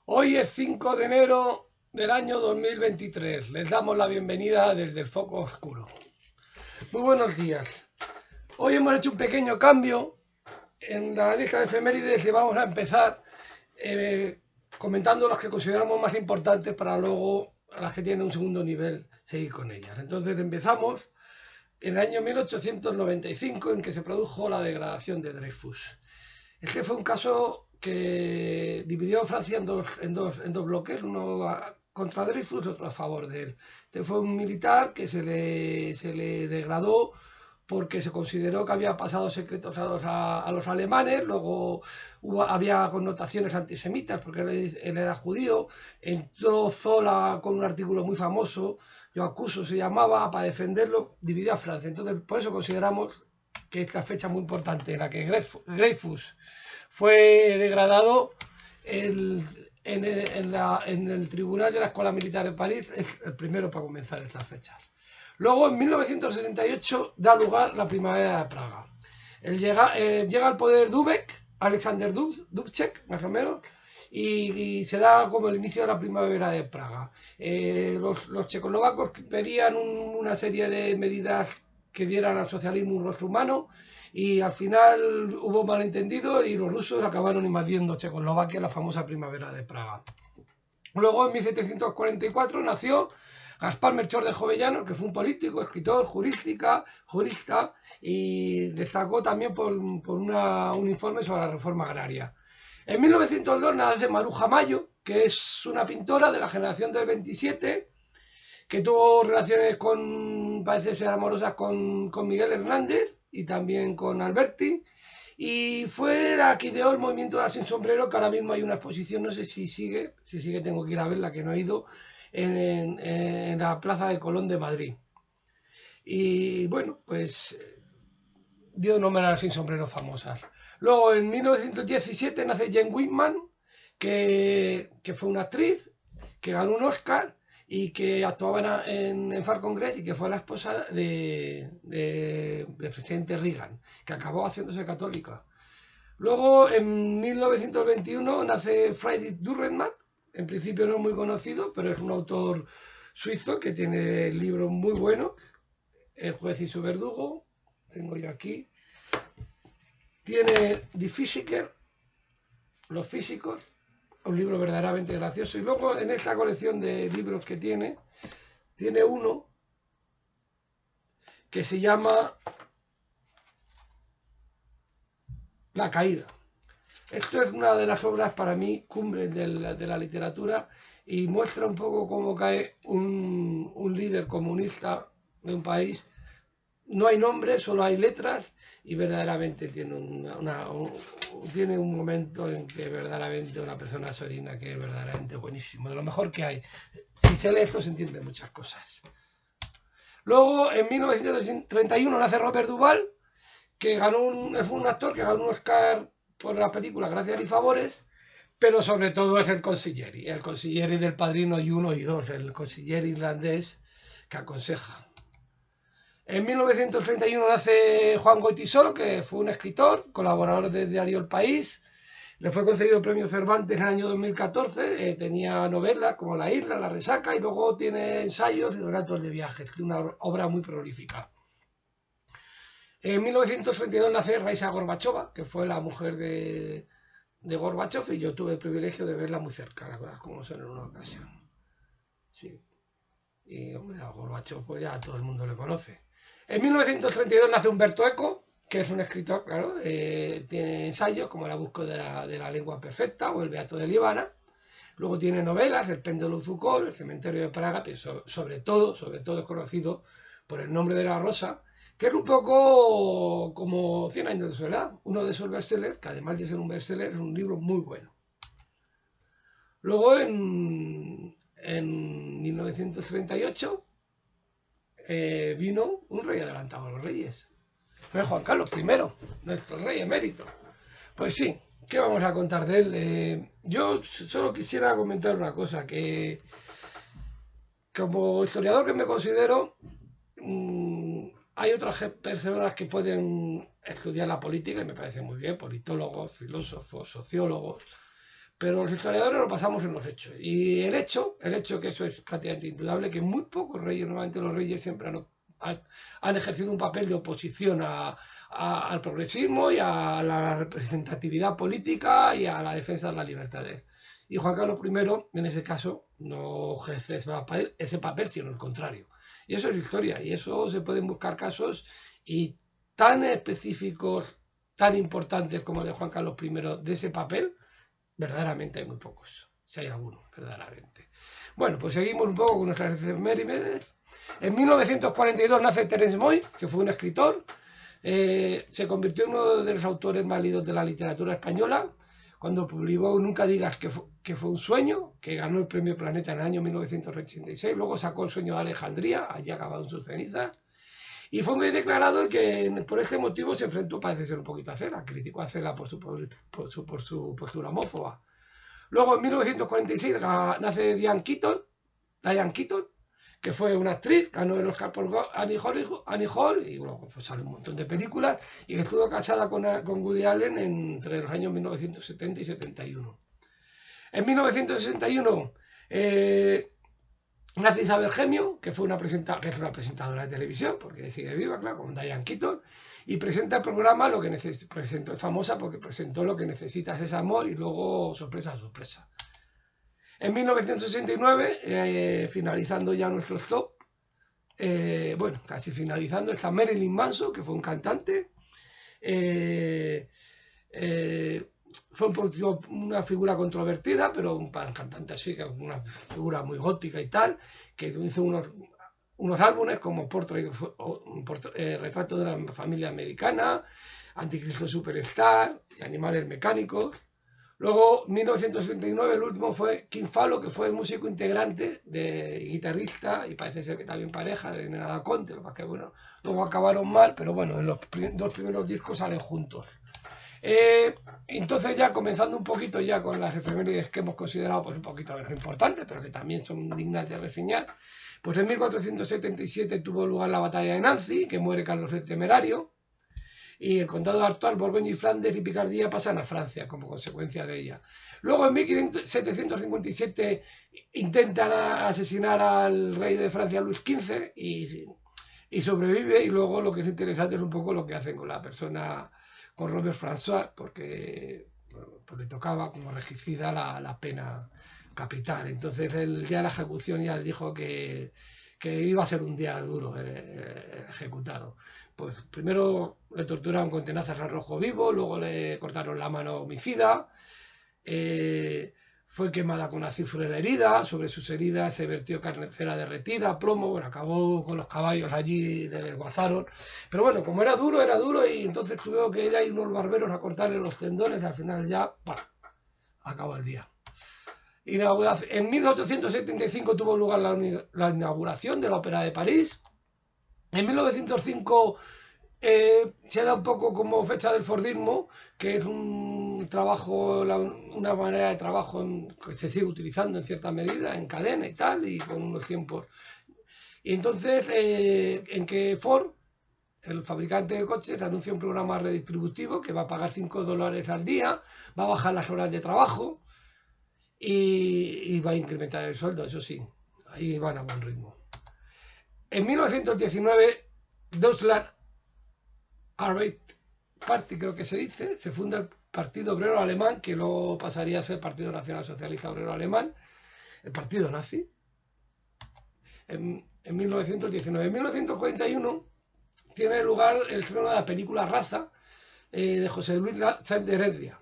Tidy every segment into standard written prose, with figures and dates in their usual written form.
Hoy es 5 de enero del año 2023. Les damos la bienvenida desde el foco oscuro. Muy buenos días. Hoy hemos hecho un pequeño cambio en la lista de efemérides y vamos a empezar comentando las que consideramos más importantes para luego, a las que tienen un segundo nivel, seguir con ellas. Entonces empezamos en el año 1895, en que se produjo la degradación de Dreyfus. Este fue un caso que dividió a Francia en dos bloques, uno contra Dreyfus, otro a favor de él. Este fue un militar que se le degradó porque se consideró que había pasado secretos a los alemanes, luego había connotaciones antisemitas porque él era judío, entró Zola con un artículo muy famoso, Yo acuso se llamaba, para defenderlo, dividió a Francia. Entonces, por eso consideramos que esta fecha es muy importante, en la que Dreyfus fue degradado en el Tribunal de la Escuela Militar de París, es el primero para comenzar estas fechas. Luego, en 1968, da lugar la Primavera de Praga. Llega al poder Alexander Dubček, más o menos, y se da como el inicio de la Primavera de Praga. Los checoslovacos pedían una serie de medidas que dieran al socialismo un rostro humano, y al final hubo malentendido y los rusos acabaron invadiendo Checoslovaquia en la famosa Primavera de Praga. Luego, en 1744, nació Gaspar Melchor de Jovellanos, que fue un político, escritor, jurista, y destacó también por un informe sobre la reforma agraria. En 1902 nace Maruja Mayo, que es una pintora de la generación del 27, que tuvo relaciones parece ser amorosas con Miguel Hernández y también con Alberti, y fue la que ideó el movimiento de la sin sombrero, que ahora mismo hay una exposición, no sé si sigue, tengo que ir a verla, que no he ido, en la Plaza de Colón de Madrid. Y bueno, pues dio nombre a las sin sombrero famosas. Luego, en 1917, nace Jane Whitman, que fue una actriz, que ganó un Oscar y que actuaba en Far Congress, y que fue la esposa del presidente Reagan, que acabó haciéndose católica. Luego, en 1921, nace Friedrich Dürrenmatt. En principio no es muy conocido, pero es un autor suizo que tiene libros muy buenos. El juez y su verdugo, tengo yo aquí. Tiene Die Physiker, Los físicos, un libro verdaderamente gracioso. Y luego, en esta colección de libros que tiene uno que se llama La caída. Esto es una de las obras, para mí, cumbres de la literatura, y muestra un poco cómo cae un líder comunista de un país. No hay nombre, solo hay letras, y verdaderamente tiene un momento en que verdaderamente una persona se orina, que es verdaderamente buenísimo, de lo mejor que hay. Si se lee esto se entienden muchas cosas. Luego, en 1931, nace Robert Duvall, que fue un actor que ganó un Oscar por la película Gracias y Favores, pero sobre todo es el consigliere del Padrino y 1 y 2, el consigliere irlandés que aconseja. En 1931 nace Juan Goytisolo, que fue un escritor, colaborador del diario El País. Le fue concedido el premio Cervantes en el año 2014. Tenía novelas como La Isla, La Resaca, y luego tiene ensayos y relatos de viajes, una obra muy prolífica. En 1932 nace Raisa Gorbachova, que fue la mujer de Gorbachov, y yo tuve el privilegio de verla muy cerca, las cosas como son, en una ocasión. Sí. Y hombre, a Gorbachov pues ya todo el mundo le conoce. En 1932 nace Humberto Eco, que es un escritor, claro, tiene ensayos como La búsqueda de la lengua perfecta o El Beato de Líbana. Luego tiene novelas, El péndulo Foucault, El cementerio de Praga, pero sobre todo es conocido por El nombre de la rosa, que es un poco como 100 años de soledad, uno de esos bestsellers, que además de ser un bestseller es un libro muy bueno. Luego, en 1938, vino un rey adelantado a los reyes. Fue Juan Carlos I, nuestro rey emérito. Pues sí, ¿qué vamos a contar de él? Yo solo quisiera comentar una cosa, que como historiador que me considero, hay otras personas que pueden estudiar la política, y me parece muy bien, politólogos, filósofos, sociólogos, pero los historiadores lo pasamos en los hechos. Y el hecho, que eso es prácticamente indudable, que muy pocos reyes, normalmente los reyes siempre han ejercido un papel de oposición al progresismo y a la representatividad política y a la defensa de las libertades. Y Juan Carlos I, en ese caso, no ejerce ese papel, sino el contrario. Y eso es historia, y eso se pueden buscar casos y tan específicos, tan importantes como de Juan Carlos I de ese papel, verdaderamente hay muy pocos, si hay algunos, verdaderamente. Bueno, pues seguimos un poco con nuestras efemérides. En 1942 nace Terence Moy, que fue un escritor. Se convirtió en uno de los autores más leídos de la literatura española cuando publicó Nunca digas que fue un sueño, que ganó el premio Planeta en el año 1986. Luego sacó El sueño de Alejandría, allí acabado en sus cenizas. Y fue muy declarado que por este motivo se enfrentó, parece ser, un poquito a Cela, criticó a Cela por su postura homófoba. Luego en 1946 nace Diane Keaton, que fue una actriz, ganó el Oscar por Annie Hall, y luego pues, sale un montón de películas, y que estuvo casada con Woody Allen entre los años 1970 y 71. En 1961 nace Isabel Gemio, que es una presentadora de televisión, porque sigue viva, claro, con Diane Keaton, y presenta el programa es famosa porque presentó Lo que necesitas es amor, y luego Sorpresa, sorpresa. En 1969, finalizando ya nuestro stop, bueno, casi finalizando, está Marilyn Manson, que fue un cantante. Fue una figura controvertida, pero para el cantante así, que es una figura muy gótica y tal, que hizo unos álbumes como Retrato de la familia americana, Anticristo Superstar y Animales mecánicos. Luego, en 1969, el último fue King Fallo, que fue músico integrante, guitarrista, y parece ser que también pareja de Nena Da Conte, que bueno, luego acabaron mal, pero bueno, en los dos primeros discos salen juntos. Entonces ya comenzando un poquito ya con las efemérides que hemos considerado pues un poquito menos importantes, pero que también son dignas de reseñar, pues en 1477 tuvo lugar la batalla de Nancy, que muere Carlos el Temerario, y el condado de Artois, Borgoña y Flandes y Picardía pasan a Francia como consecuencia de ella. Luego en 1757 intentan asesinar al rey de Francia, Luis XV, y sobrevive, y luego lo que es interesante es un poco lo que hacen con la persona, con Robert François, porque le tocaba como regicida la pena capital. Entonces el día de la ejecución ya dijo que iba a ser un día duro ejecutado. Pues primero le torturaron con tenazas al rojo vivo, luego le cortaron la mano homicida, fue quemada con azufre la herida, sobre sus heridas se vertió carne derretida, plomo, bueno, acabó con los caballos allí, le desguazaron, pero bueno, como era duro, y entonces tuvieron que ir ahí unos barberos a cortarle los tendones, y al final ya, acabó el día. En 1875 tuvo lugar la inauguración de la Ópera de París. En 1905 se da un poco como fecha del Fordismo, que es un trabajo, una manera de trabajo que se sigue utilizando en cierta medida, en cadena y tal, y con unos tiempos. Y entonces, en que Ford, el fabricante de coches, anuncia un programa redistributivo que va a pagar $5 al día, va a bajar las horas de trabajo y va a incrementar el sueldo, eso sí, ahí van a buen ritmo. En 1919, Deutschland Arbeit Party, creo que se dice, se funda el Partido Obrero Alemán, que luego pasaría a ser el Partido Nacional Socialista Obrero Alemán, el partido nazi, en 1919. En 1941 tiene lugar el estreno de la película Raza, de José Luis Sáenz de Heredia.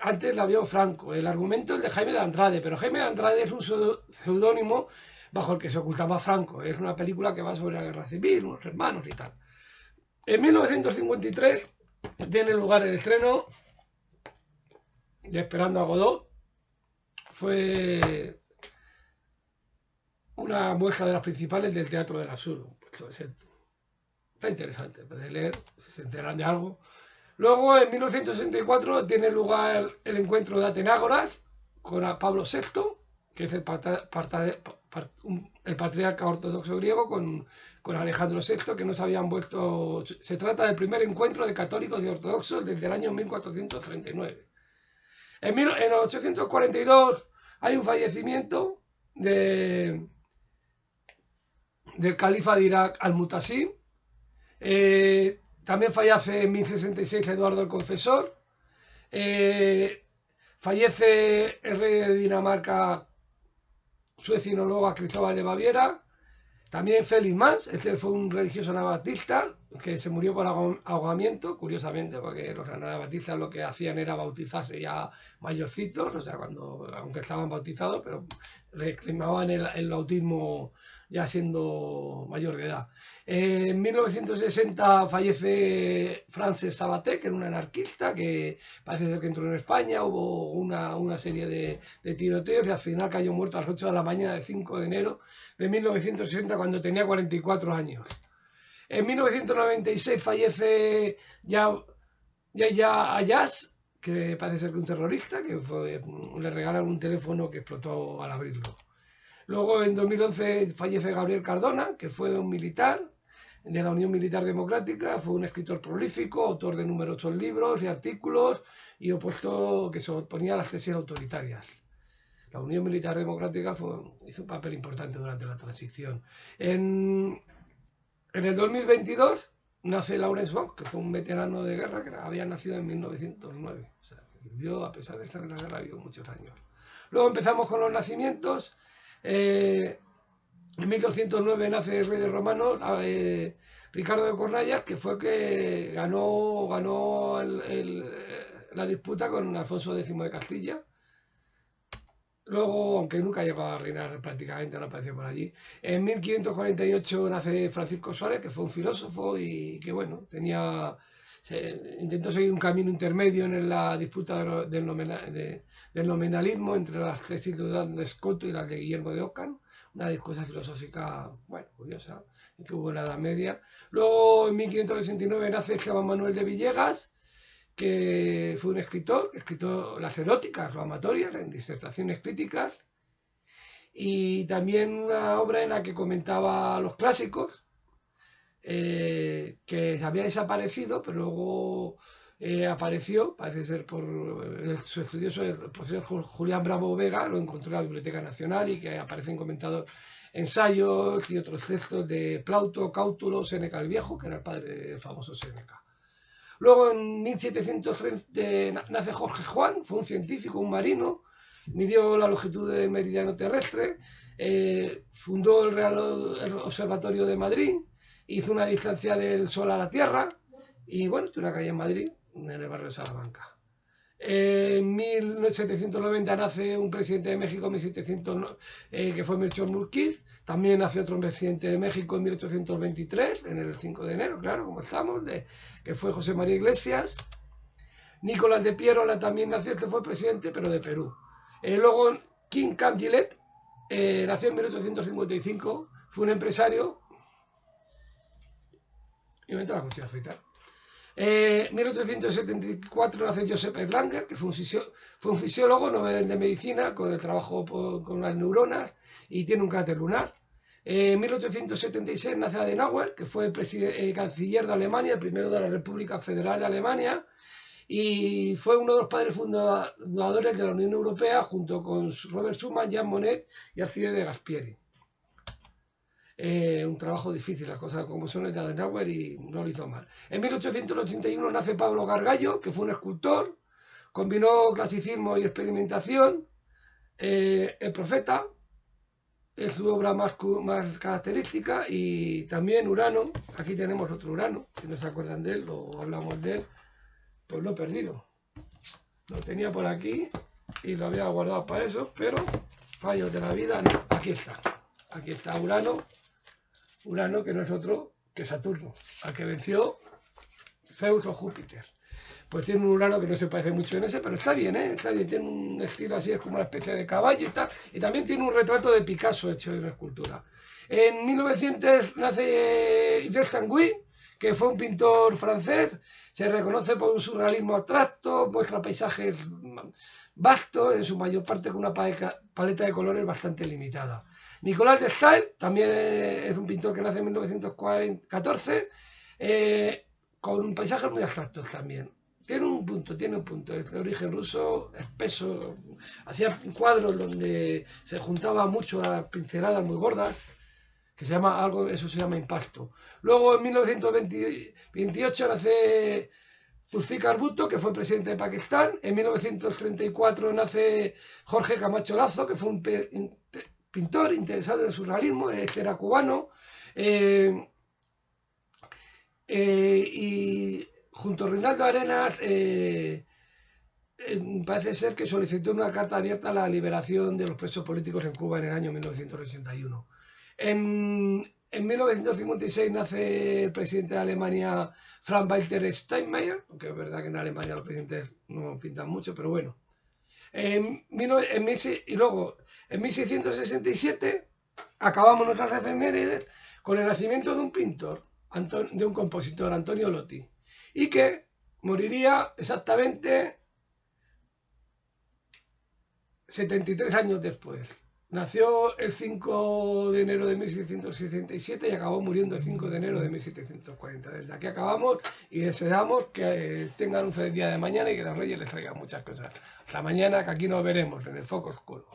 Antes la vio Franco. El argumento es de Jaime de Andrade, pero Jaime de Andrade es un seudónimo bajo el que se ocultaba Franco. Es una película que va sobre la guerra civil, unos hermanos y tal. En 1953 tiene lugar el estreno de Esperando a Godot. Fue una muestra de las principales del teatro del absurdo. Está interesante, puede leer, si se enteran de algo. Luego, en 1964, tiene lugar el encuentro de Atenágoras con Pablo VI, que es el patriarca ortodoxo griego, con Alejandro VI, que no se habían vuelto. Se trata del primer encuentro de católicos y ortodoxos desde el año 1439. En 1842 hay un fallecimiento del califa de Irak, Al-Mutasim. También fallece en 1066 Eduardo el Confesor. Fallece el rey de Dinamarca, Suecia y Noruega, Cristóbal de Baviera. También Félix Mans, este fue un religioso anabatista que se murió por ahogamiento, curiosamente, porque los anabatistas lo que hacían era bautizarse ya mayorcitos, o sea, aunque estaban bautizados, pero reclamaban el bautismo ya siendo mayor de edad. En 1960 fallece Frances Sabaté, que era un anarquista que parece ser que entró en España, hubo una serie de tiroteos y al final cayó muerto a las 8 de la mañana del 5 de enero de 1960 cuando tenía 44 años. En 1996 fallece Yahya Ayaz, que parece ser que un terrorista, que le regalan un teléfono que explotó al abrirlo. Luego en 2011 fallece Gabriel Cardona, que fue un militar de la Unión Militar Democrática, fue un escritor prolífico, autor de numerosos libros y artículos y que se oponía a las tesis autoritarias. La Unión Militar Democrática hizo un papel importante durante la transición. En el 2022 nace Lawrence Wong, que fue un veterano de guerra que había nacido en 1909. O sea, vivió, a pesar de estar en la guerra, vivió muchos años. Luego empezamos con los nacimientos. En 1209 nace el rey de romanos, Ricardo de Cornallas, que fue que ganó la disputa con Alfonso X de Castilla. Luego, aunque nunca llegó a reinar prácticamente, no apareció por allí. En 1548 nace Francisco Suárez, que fue un filósofo y que, bueno, intentó seguir un camino intermedio en la disputa del nominalismo entre las tesis de Dudan de Escoto y las de Guillermo de Ockham, una discusión filosófica, bueno, curiosa, que hubo en la Edad Media. Luego, en 1569 nace Esteban Manuel de Villegas, que fue un escritor, que escribió las eróticas o amatorias en disertaciones críticas, y también una obra en la que comentaba los clásicos, que había desaparecido, pero luego apareció, parece ser por su estudioso, el profesor Julián Bravo Vega, lo encontró en la Biblioteca Nacional y que aparecen comentados ensayos y otros textos de Plauto, Cautulo, Séneca el Viejo, que era el padre del famoso Séneca. Luego en 1730 nace Jorge Juan, fue un científico, un marino, midió la longitud del meridiano terrestre, fundó el Real Observatorio de Madrid, hizo una distancia del Sol a la Tierra y bueno, tiene una calle en Madrid, en el barrio de Salamanca. En 1790 nace un presidente de México, que fue Melchor Múzquiz. También nace otro presidente de México en 1823, en el 5 de enero, claro, como estamos, que fue José María Iglesias. Nicolás de Pierola también nació, este fue presidente, pero de Perú. Luego King Camp Gillette nació en 1855, fue un empresario. Inventó la cuchilla de afeitar. 1874 nace Joseph Erlanger, que fue un fisiólogo, Nobel de Medicina, con el trabajo con las neuronas y tiene un cráter lunar. En 1876 nace Adenauer, que fue canciller de Alemania, el primero de la República Federal de Alemania, y fue uno de los padres fundadores de la Unión Europea, junto con Robert Schuman, Jean Monnet y Alcide de Gasperi. Un trabajo difícil, las cosas como son, el de Adenauer, y no lo hizo mal. En 1881 nace Pablo Gargallo, que fue un escultor, combinó clasicismo y experimentación. El Profeta es su obra más característica, y también Urano. Aquí tenemos otro Urano, si no se acuerdan de él o hablamos de él, pues lo he perdido. Lo tenía por aquí y lo había guardado para eso, pero fallos de la vida, no. Aquí está Urano, que no es otro que Saturno, al que venció Zeus o Júpiter. Pues tiene un Urano que no se parece mucho en ese, pero está bien, está bien, tiene un estilo así, es como una especie de caballo y tal, y también tiene un retrato de Picasso hecho en una escultura. En 1900 nace Yves Tanguy, que fue un pintor francés, se reconoce por un surrealismo abstracto, muestra paisajes vastos, en su mayor parte con una paleta de colores bastante limitada. Nicolas de Staël también es un pintor que nace en 1914, con paisajes muy abstractos también. Tiene un tiene un punto. Es de origen ruso, espeso. Hacía cuadros donde se juntaban mucho las pinceladas muy gordas, que se llama algo, eso se llama impacto. Luego en 1928 nace Zulfikar Bhutto, que fue presidente de Pakistán. En 1934 nace Jorge Camacho Lazo, que fue un pintor interesado en el surrealismo, este era cubano. Y junto a Reinaldo Arenas parece ser que solicitó una carta abierta a la liberación de los presos políticos en Cuba en el año 1981. En 1956 nace el presidente de Alemania, Frank-Walter Steinmeier, aunque es verdad que en Alemania los presidentes no pintan mucho, pero bueno. Y luego, en 1667, acabamos nuestras efemérides con el nacimiento de un pintor, de un compositor, Antonio Lotti, y que moriría exactamente 73 años después. Nació el 5 de enero de 1667 y acabó muriendo el 5 de enero de 1740. Desde aquí acabamos y deseamos que tengan un feliz día de mañana y que los reyes les traigan muchas cosas. Hasta mañana, que aquí nos veremos en el foco oscuro.